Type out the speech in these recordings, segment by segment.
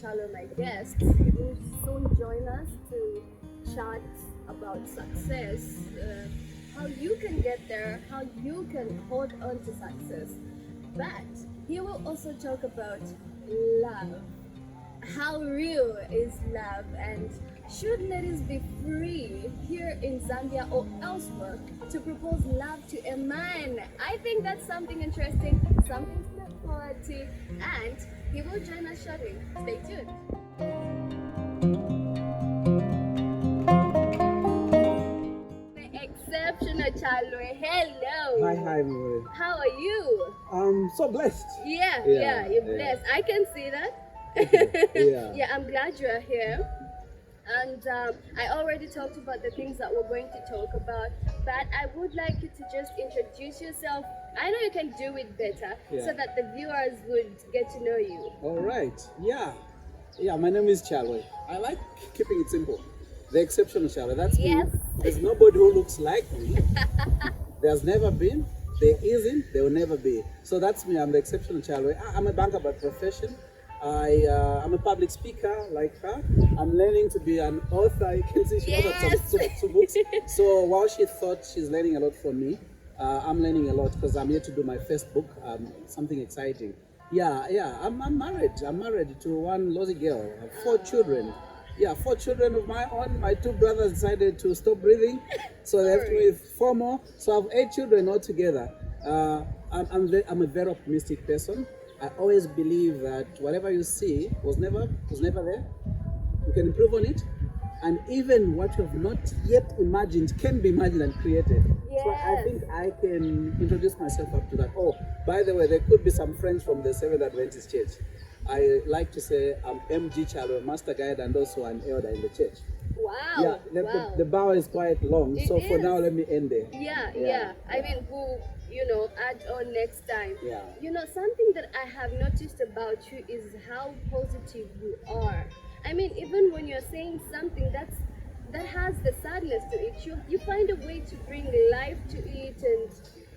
Chalo, my guest. He will soon join us to chat about success, how you can get there, how you can hold on to success. But he will also talk about love. How real is love, and should ladies be free here in Zambia or elsewhere to propose love to a man? I think that's something interesting, something to look forward to, and he will join us shortly. Stay tuned. The exceptional Chalwe. Hello. Hi, Mory. How are you? I'm so blessed. Yeah, you're blessed. I can see that. Yeah. I'm glad you are here. And I already talked about the things that we're going to talk about, but I would like you to just introduce yourself. I know you can do it better so that the viewers would get to know you. All right. Yeah, my name is Chalwe. I like keeping it simple. The exceptional Chalwe. That's Yes. me. There's nobody who looks like me. There's never been, there isn't, there will never be. So that's me. I'm the exceptional Chalwe. I'm a banker by profession. I'm a public speaker like her. I'm learning to be an author. You can see she authored some books. So while she thought she's learning a lot from me, I'm learning a lot because I'm here to do my first book, something exciting. I'm married. I'm married to one Lozzie girl. I have 4 children. 4 children of my own. My 2 brothers decided to stop breathing, so they left me with 4 more. So I have 8 children altogether. I'm a very optimistic person. I always believe that whatever you see was never there. You can improve on it, and even what you have not yet imagined can be imagined and created. Yes. So I think I can introduce myself up to that. Oh, by the way, there could be some friends from the Seventh Adventist Church. I like to say I'm MG Chalo, Master Guide, and also an elder in the church. Wow. The bow is quite long, so for now let me end there. Yeah. I mean, we'll, add on next time. Yeah. Something that I have noticed about you is how positive you are. I mean, even when you're saying something that has the sadness to it, you find a way to bring life to it, and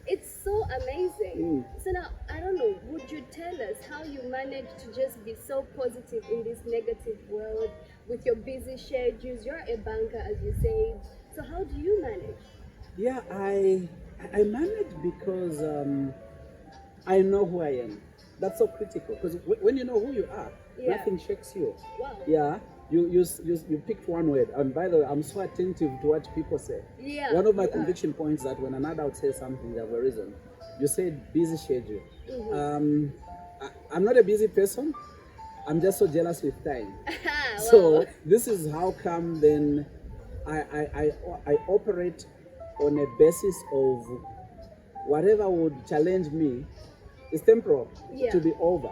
it's so amazing. So now, I don't know, would you tell us how you manage to just be so positive in this negative world with your busy schedules? You're a banker, as you said. So how do you manage? Yeah, I manage because I know who I am. That's so critical because when you know who you are, nothing shakes you. Wow. Yeah, you picked one word, and by the way, I'm so attentive to what people say. Yeah. One of my conviction points that when an adult says something, they have a reason. You said busy schedule. I'm not a busy person. I'm just so jealous with time. Wow. So this is how come then I operate on a basis of whatever would challenge me is temporal to be over.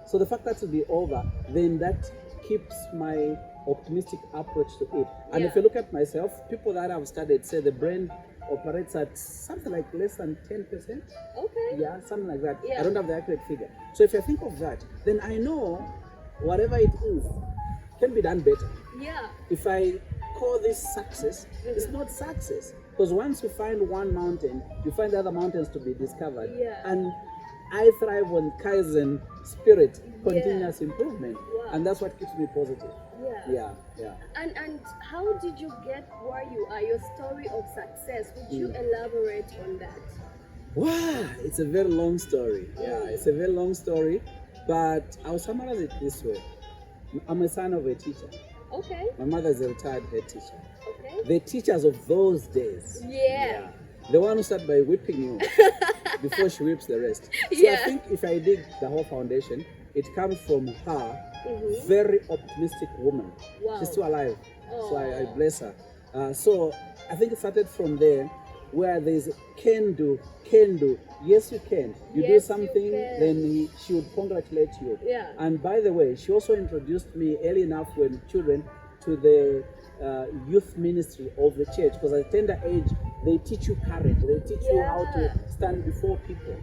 So the fact that to be over, then that keeps my optimistic approach to it. And if you look at myself, people that I've studied say the brain operates at something like less than 10%. Okay. Yeah, something like that. Yeah. I don't have the accurate figure. So if I think of that, then I know whatever it is can be done better. Yeah. If I call this success, it's not success. Because once you find one mountain, you find other mountains to be discovered. Yeah. And I thrive on Kaizen spirit, continuous improvement. Wow. And that's what keeps me positive. Yeah. Yeah. And how did you get where you are? Your story of success. Would you elaborate on that? Wow, it's a very long story. Yeah, it's a very long story. But I'll summarize it this way. I'm a son of a teacher. Okay. My mother is a retired head teacher. Okay. The teachers of those days. Yeah. The one who started by whipping you before she whips the rest. So I think if I dig the whole foundation, it comes from her, very optimistic woman. Wow. She's still alive, so I Oh. bless her. So I think it started from there, where there's can do. Yes, you can. You do Yes, you something, can. then she would congratulate you. Yeah. And by the way, she also introduced me early enough when children to the youth ministry of the church, because at a tender age they teach you courage, they teach you how to stand before people.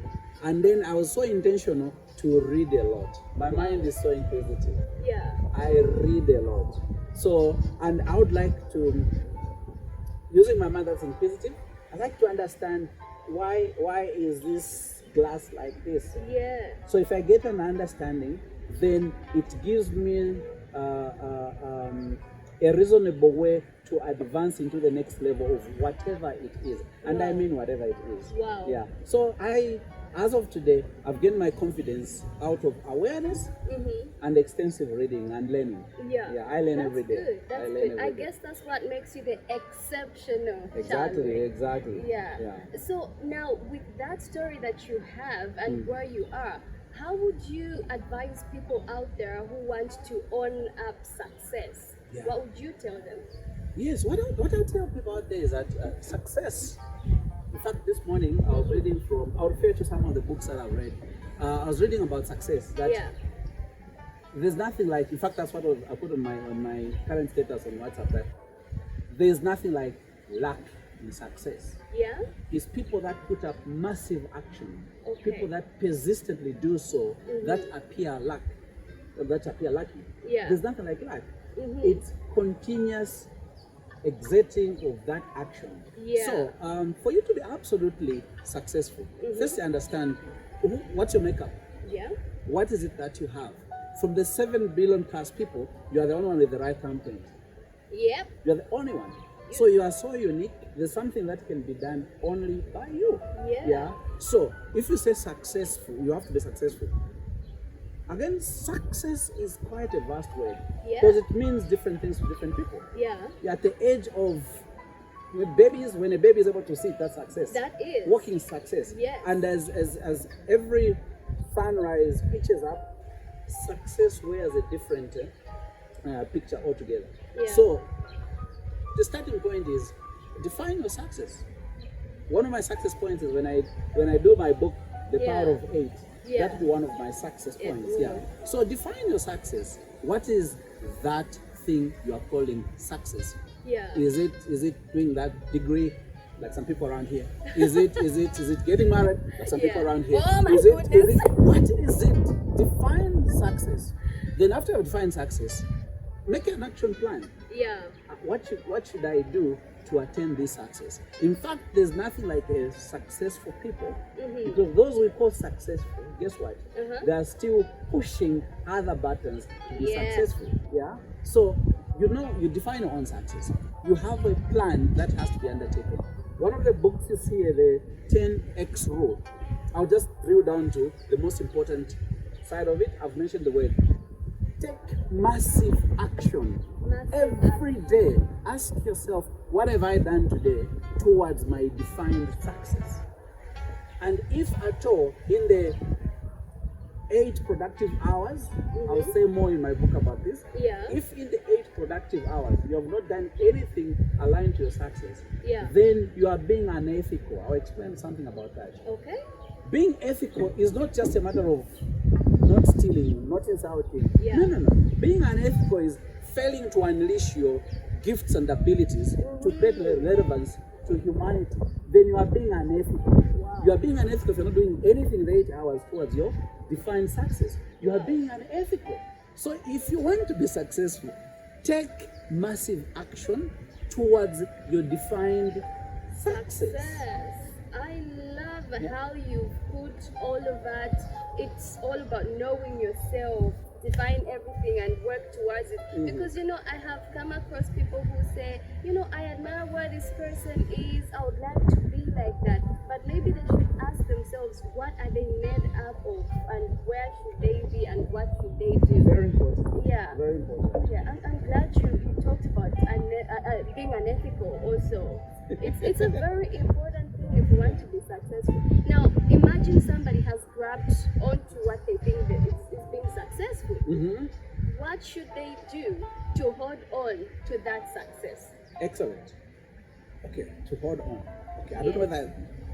And then I was so intentional to read a lot. My mind is so inquisitive. Yeah. I read a lot. So, and I would like to, using my mind that's inquisitive, I like to understand why is this glass like this. Yeah. So if I get an understanding, then it gives me a reasonable way to advance into the next level of whatever it is. And I Wow. mean whatever it is. Wow. Yeah. So as of today, I've gained my confidence out of awareness and extensive reading and learning. Yeah. Yeah, I learn That's every day. good. That's I learn good. every I day. guess that's what makes you the exceptional. Exactly, child. exactly. Yeah. Yeah. So now, with that story that you have and where you are, how would you advise people out there who want to own up success? Yeah. What would you tell them? Yes, what I tell people out there is that success. In fact, this morning I was reading from, I'll refer to some of the books that I've read. I was reading about success. That Yeah. there's nothing like, in fact, that's what I put on my current status on WhatsApp, that there's nothing like luck in success. Yeah. It's people that put up massive action, Okay. people that persistently do so, that appear lucky. Yeah. There's nothing like luck. It's continuous exerting of that action. Yeah. So for you to be absolutely successful, first you understand what's your makeup. Yeah. What is it that you have? From the 7 billion plus people, you are the only one with the right thumbprint. Yep. You're the only one. So you are so unique. There's something that can be done only by you. Yeah. So if you say successful, you have to be successful. Again, success is quite a vast word, Yeah. because it means different things to different people. Yeah. You're at the age of babies, when a baby is able to sit, that's success. That is. Walking success. Yes. And as every sunrise pitches up, success wears a different picture altogether. Yeah. So the starting point is define your success. One of my success points is when I do my book, The Yeah. Power of 8. Yeah. That would be one of my success Yeah. points. Yeah. So define your success. What is that thing you are calling success? Yeah. Is it doing that degree like some people around here? Is it getting married like some people Yeah. around here? Oh my is goodness. what is it? Define success. Then after you define success, make an action plan. Yeah. What should I do to attain this success? In fact, there's nothing like a successful people, because those we call successful, guess what? They are still pushing other buttons to be Yeah. successful. Yeah. So you define your own success. You have a plan that has to be undertaken. One of the books is here, the 10x rule. I'll just drill down to the most important side of it. I've mentioned the word. Take massive action. Massive Every day, ask yourself, what have I done today towards my defined success? And if at all, in the 8 productive hours, I'll say more in my book about this. Yeah. If in the 8 productive hours you have not done anything aligned to your success, Yeah. then you are being unethical. I'll explain something about that. Okay. Being ethical is not just a matter of not stealing, not insulting. Yeah. No. Being unethical is failing to unleash your gifts and abilities to create relevance to humanity. Then you are being unethical. Wow. You are being unethical if you're not doing anything in the 8 hours towards your defined success. You are being unethical. So if you want to be successful, take massive action towards your defined success. I love how you put all of that. It's all about knowing yourself, define everything and work towards it. Because I have come across people who say, I admire where this person is, I would like to be like that. But maybe they should ask themselves, what are they made up of, and where should they be, and what should they do? Very important. Yeah. Very important. Yeah, I'm glad you talked about being unethical also. It's a very important thing if you want to be successful. Now, imagine somebody has grabbed onto what they think that is being successful. What should they do to hold on to that success? Excellent. Okay, to hold on. Okay, I don't know whether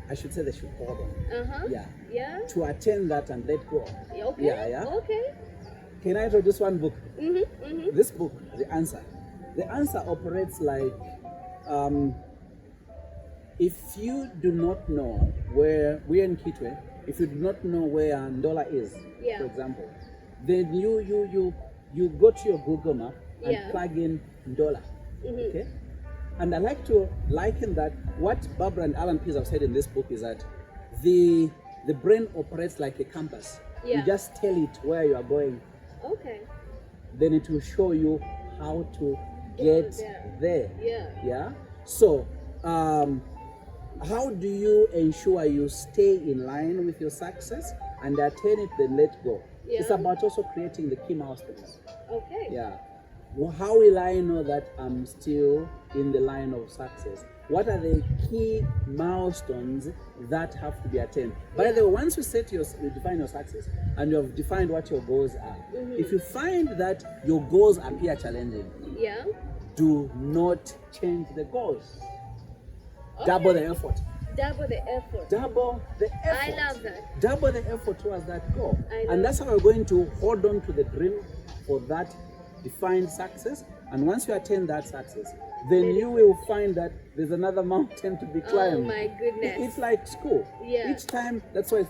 I should say they should hold on. Yeah. Yeah? To attain that and let go. Okay. Yeah. Okay. Can I introduce one book? Mm-hmm. This book, The Answer. The Answer operates like if you do not know where we're in Kitwe, if you do not know where Ndola is, Yeah. for example, then you go to your Google map and Yeah. plug in Ndola. Okay? And I like to liken that. What Barbara and Alan Pease have said in this book is that the brain operates like a compass. Yeah. You just tell it where you are going Okay. then it will show you how to get there. Yeah. Yeah. So, how do you ensure you stay in line with your success and attain it, then let go? Yeah. It's about also creating the key milestones. Okay. Yeah. Well, how will I know that I'm still in the line of success? What are the key milestones that have to be attained? By the way, once you define your success and you have defined what your goals are, if you find that your goals appear challenging, Yeah. do not change the goals. Double the effort. Double the effort. Double the effort. I love that. Double the effort towards that goal. I And that's how we're going to hold on to the dream for that defined success. And once you attain that success, then you will find that there's another mountain to be climbed. Oh my goodness. It's like school. Yeah. Each time, that's why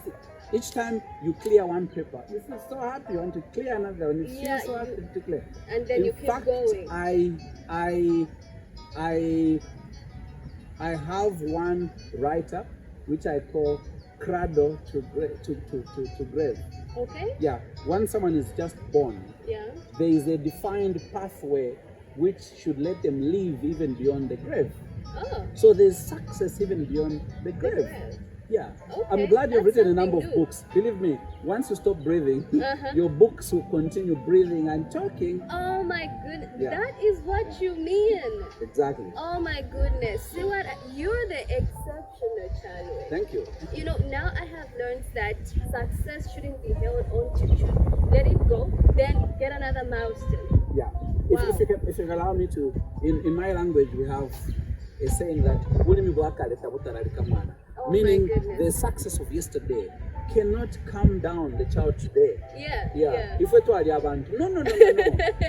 each time you clear one paper, you feel so happy, you want to clear another one, you feel so happy to clear. And then you keep going. I have one write-up which I call cradle to grave. Okay. Yeah, once someone is just born, Yeah. there is a defined pathway which should let them live even beyond the grave. Oh. So there's success even beyond the grave. Grave. Yeah. Okay, I'm glad you've that's written a number of something new. books. Believe me, once you stop breathing, Uh-huh. your books will continue breathing and talking. Oh my goodness. Yeah. That is what you mean. Exactly. Oh my goodness. See what? You're the exceptional Chalwe. Thank you. You know, now I have learned that success shouldn't be held on to. Let it go, then get another milestone. Yeah. Wow. If you allow me to, in my language, we have a saying that Oh my meaning goodness. the success of yesterday cannot calm down the child today. Yeah. Yeah. If we told you about no.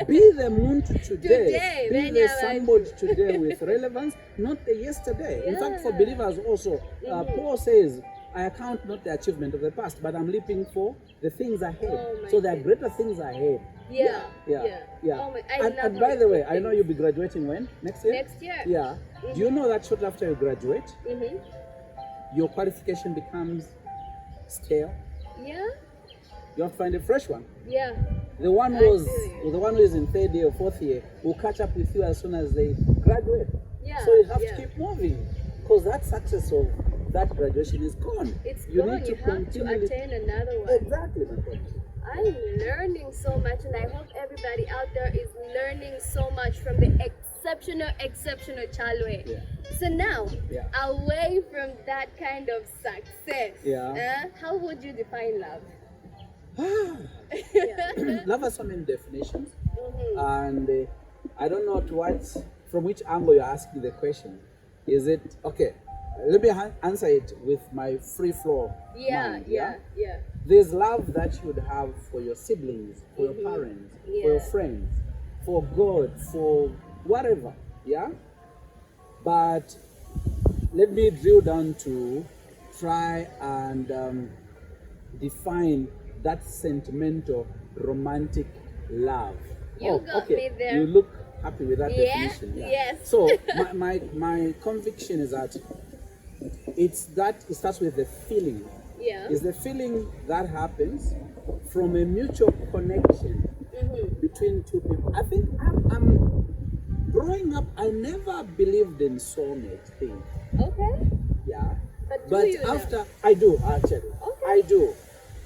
Be the moon to today. Today, Be then the you're like- somebody today with relevance, not the yesterday. In fact, for Yeah. believers also, Paul says, I account not the achievement of the past, but I'm leaping for the things ahead. Oh my So there are goodness. greater things ahead. Yeah. Yeah. Oh my, I and love and how by you the way, put I know things. you'll be graduating when? Next year? Next year. Yeah. Do you know that shortly after you graduate, Mm-hmm. your qualification becomes stale? Yeah. You have to find a fresh one. Yeah. The one I who is in third year or fourth year will catch up with you as soon as they graduate. Yeah. So you have yeah. to keep moving because that success of that graduation is gone. It's You gone. need to You have to continually. attain another one. Exactly, my friend. I'm learning so much, and I hope everybody out there is learning so much from the exceptional Chalwe. Yeah. So now, Yeah. away from that kind of success, Yeah. how would you define love? Love has so many definitions, Mhm. and I don't know from which angle you're asking the question. Is it okay? Let me answer it with my free flow mind. Yeah. There's love that you would have for your siblings, for your parents, for your Yeah. friends, for God, for whatever. Yeah. But let me drill down to try and define that sentimental, romantic love. You got me there. You look happy with that Yeah, definition. Yeah. yes. So my conviction is that it starts with the feeling. Yeah. Is the feeling that happens from a mutual connection between two people. I think I'm growing up. I never believed in soulmate thing. Okay. Yeah. But do you now? after I do actually. Okay. I do.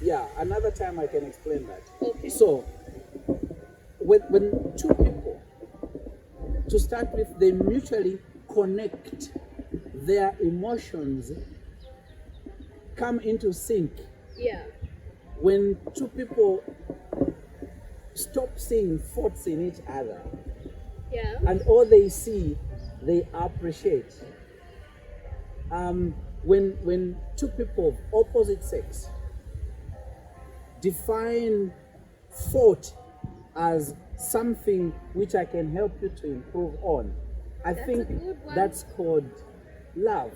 Yeah. Another time I can explain that. Okay. So when two people, to start with, they mutually connect, their emotions come into sync. Yeah. When two people stop seeing faults in each other Yeah. and all they see, they appreciate. When two people of opposite sex define fault as something which I can help you to improve on, I That's think a good one. that's called love.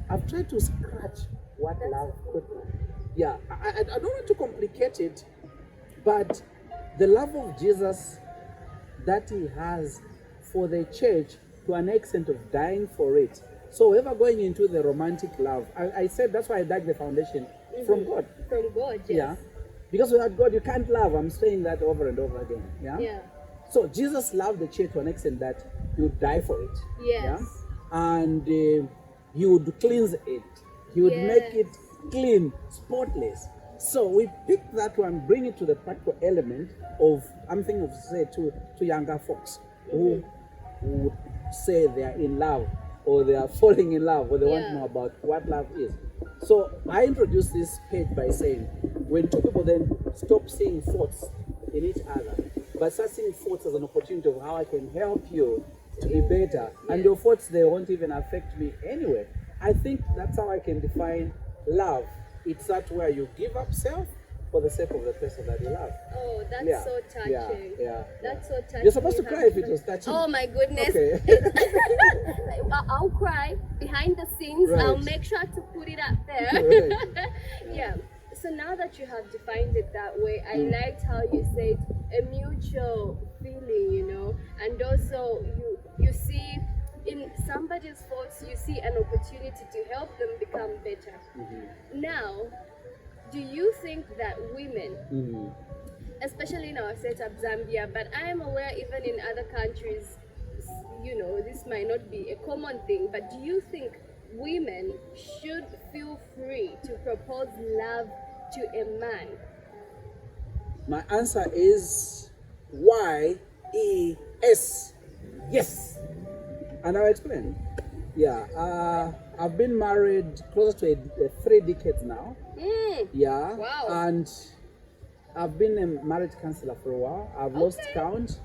I've tried to scratch what That's love a could good be. Yeah, I don't want to complicate it, but the love of Jesus that he has for the church to an extent of dying for it. So ever going into the romantic love, I said that's why I dug the foundation from God. From God, yes. Yeah. Because without God, you can't love. I'm saying that over and over again. Yeah. Yeah. So Jesus loved the church to an extent that he would die for it. Yes. Yeah. And he would cleanse it. He would make Yes. it clean, spotless. So we pick that one, bring it to the practical element of, I'm thinking of, say, two younger folks who would say they are in love, or they are falling in love, or they want to know about what love is. So I introduced this page by saying, when two people then stop seeing faults in each other, but start seeing faults as an opportunity of how I can help you to be better, and your faults, they won't even affect me anyway. I think that's how I can define love. It's that where you give up self for the sake of the person that you love. Oh, that's Yeah. so touching. That's so touching. You're supposed to You cry have if it was touching. Oh my goodness. Okay. I'll cry behind the scenes. Right. I'll make sure to put it up there. Right. Yeah. So now that you have defined it that way, I liked how you said a mutual feeling, you know, and also you see in somebody's faults, you see an opportunity to help them become better. Now, do you think that women, especially in our setup, Zambia, but I am aware even in other countries, you know, this might not be a common thing, but do you think women should feel free to propose love to a man? My answer is YES. Yes. And I'll explain. Yeah. I've been married closer to 3 decades now. Yeah. Wow. And I've been a marriage counselor for a while. I've lost count.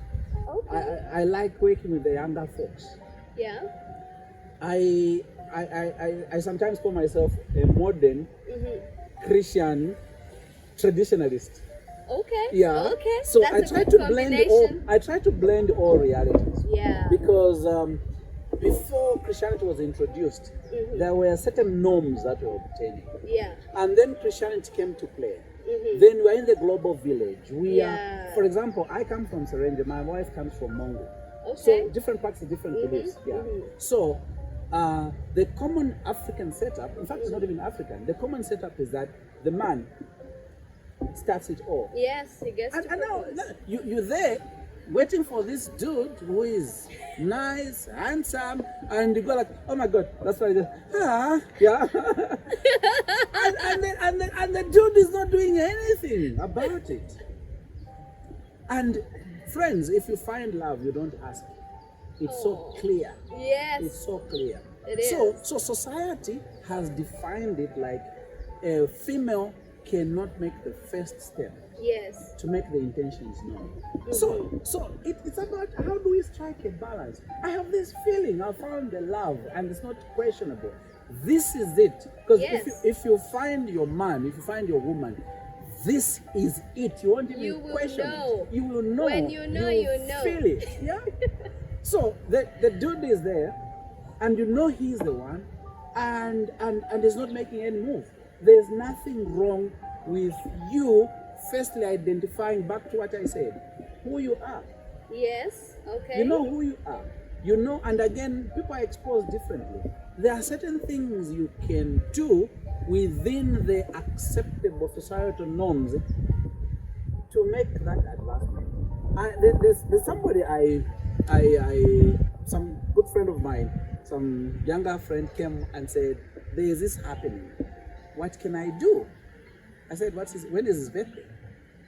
Okay. I like working with the younger folks. Yeah. I sometimes call myself a modern Christian traditionalist. Okay. Yeah. Okay. So That's I a try good to blend all. combination. I try to blend all realities. Yeah. Because before Christianity was introduced, there were certain norms that were obtaining, Yeah. and then Christianity came to play. Then we're in the global village. We are, Yeah. for example, I come from Serenge. My wife comes from Mongo. Okay. So different parts, different beliefs. Yeah. So the common African setup, in fact, it's not even African. The common setup is that the man starts it all. Yes, he gets And to now propose. you're there waiting for this dude who is nice, handsome, and you go like, oh my God, that's why yeah. and the dude is not doing anything about it. And friends, if you find love, you don't ask. It's so clear. Yes. It's so clear. It is. So society has defined it like a female cannot make the first step Yes. to make the intentions known. So it's about how do we strike a balance. I have this feeling, I found the love, and it's not questionable. This is it. Because Yes. if you find your man, if you find your woman, this is it. You won't even You will question know. it. You will know. When you know, will you know. Feel it. Yeah. So the dude is there, and you know he's the one, and he's not making any move. There's nothing wrong with you firstly identifying, back to what I said, who you are. Yes. Okay. You know who you are. You know, and again, people are exposed differently. There are certain things you can do within the acceptable societal norms to make that advancement. There's somebody some good friend of mine, some younger friend came and said, there is this happening. What can I do? I said, when is his birthday?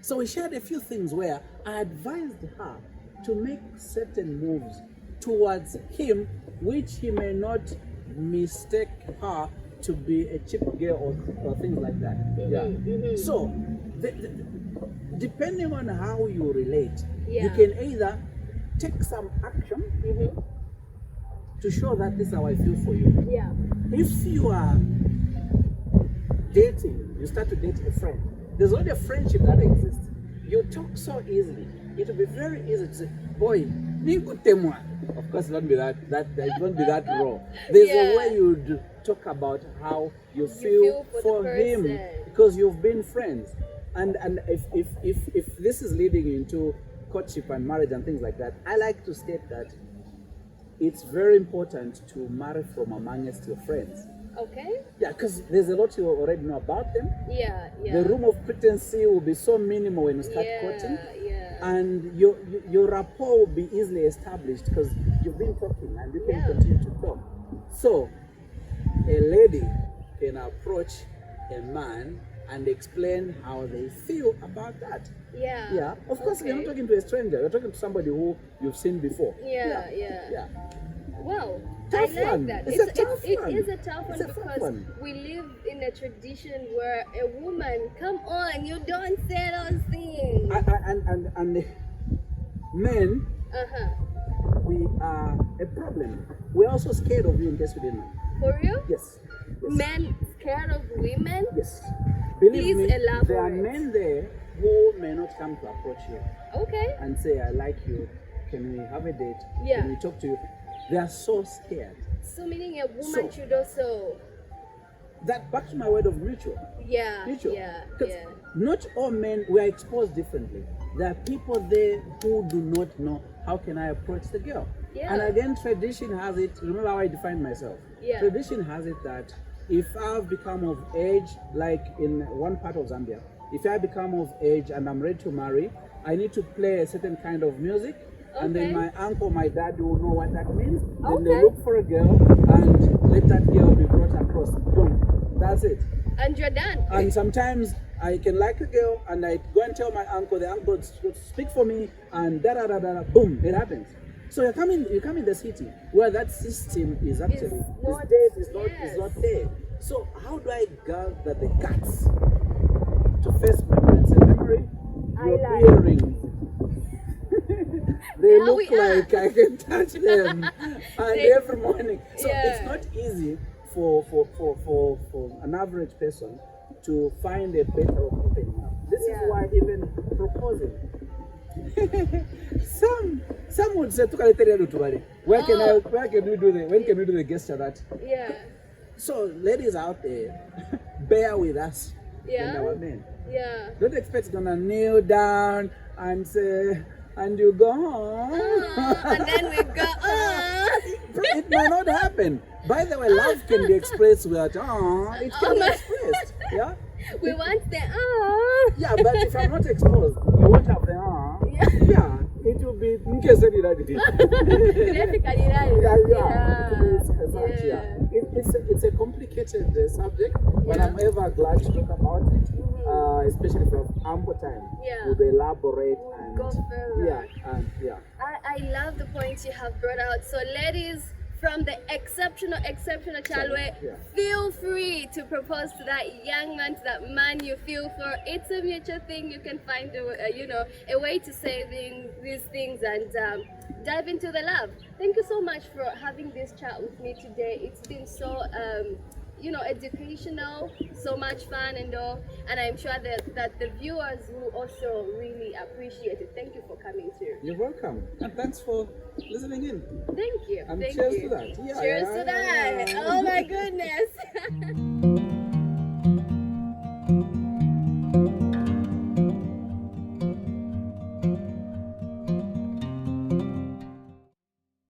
So we shared a few things where I advised her to make certain moves towards him, which he may not mistake her to be a cheap girl or things like that. Yeah. So, depending on how you relate, you can either take some action to show that this is how I feel for you. Yeah. If you are dating, you start to date a friend, there's only a friendship that exists. You talk so easily. It will be very easy to say, boy, of course it won't be that it won't be that raw. There's a way you talk about how you feel for him because you've been friends. And if this is leading into courtship and marriage and things like that, I like to state that it's very important to marry from amongst your friends. Okay. Yeah, because there's a lot you already know about them. Yeah, yeah. The room of pretense will be so minimal when you start courting. Yeah. And your rapport will be easily established because you've been talking and you can continue to talk. So, a lady can approach a man and explain how they feel about that. Yeah. Yeah, of course, you're not talking to a stranger, you're talking to somebody who you've seen before. Yeah. Wow, Tough I like one. that. It's a tough one. It is a tough one It's a tough because one. we live in a tradition where a woman, come on, you don't say those things. And men, we are a problem. We're also scared of you in case we didn't know. For real? Yes. Men scared of women? Yes. Believe Please me, elaborate. there are men there who may not come to approach you Okay. and say, I like you, can we have a date? Yeah. Can we talk to you? They are so scared. So meaning a woman should also... That back to my word of mutual. Yeah. Mutual. Yeah. Not all men, we are exposed differently. There are people there who do not know how can I approach the girl. Yeah. And again, tradition has it, remember how I defined myself? Yeah. Tradition has it that if I've become of age, like in one part of Zambia, if I become of age and I'm ready to marry, I need to play a certain kind of music. And then my uncle, my dad will know what that means. Then they look for a girl and let that girl be brought across. Boom. That's it. And you're done. And sometimes I can like a girl and I go and tell my uncle, the uncle will speak for me and boom, it happens. So you come in the city where that system is actually is not there. So how do I gather the guts to face memory and say, Memory, your earrings. They Now look like I can touch them and every morning. So it's not easy for an average person to find a better opening up. This is why even proposing. some would say, when can we do the gesture that? Yeah. So ladies out there, bear with us and our men. Yeah. Don't expect gonna kneel down and say, and you go, and then we go, It might not happen. By the way, love can be expressed without, it can be expressed. Yeah? We want the, Yeah, but if I'm not exposed, you won't have the, yeah, it will be, It's a complicated subject, but I'm ever glad to talk about it, especially from ample time. We'll elaborate and go further. I love the points you have brought out. So ladies, from the exceptional Chalwe, feel free to propose to that young man, to that man you feel for. It's a mutual thing. You can find a way to say these things and dive into the love. Thank you so much for having this chat with me today. It's been so educational, so much fun and all, and I'm sure that the viewers will also really appreciate it. Thank you for coming too. You're welcome, and thanks for listening in. Thank you. And Thank cheers you. to that. Cheers to that. Oh my goodness.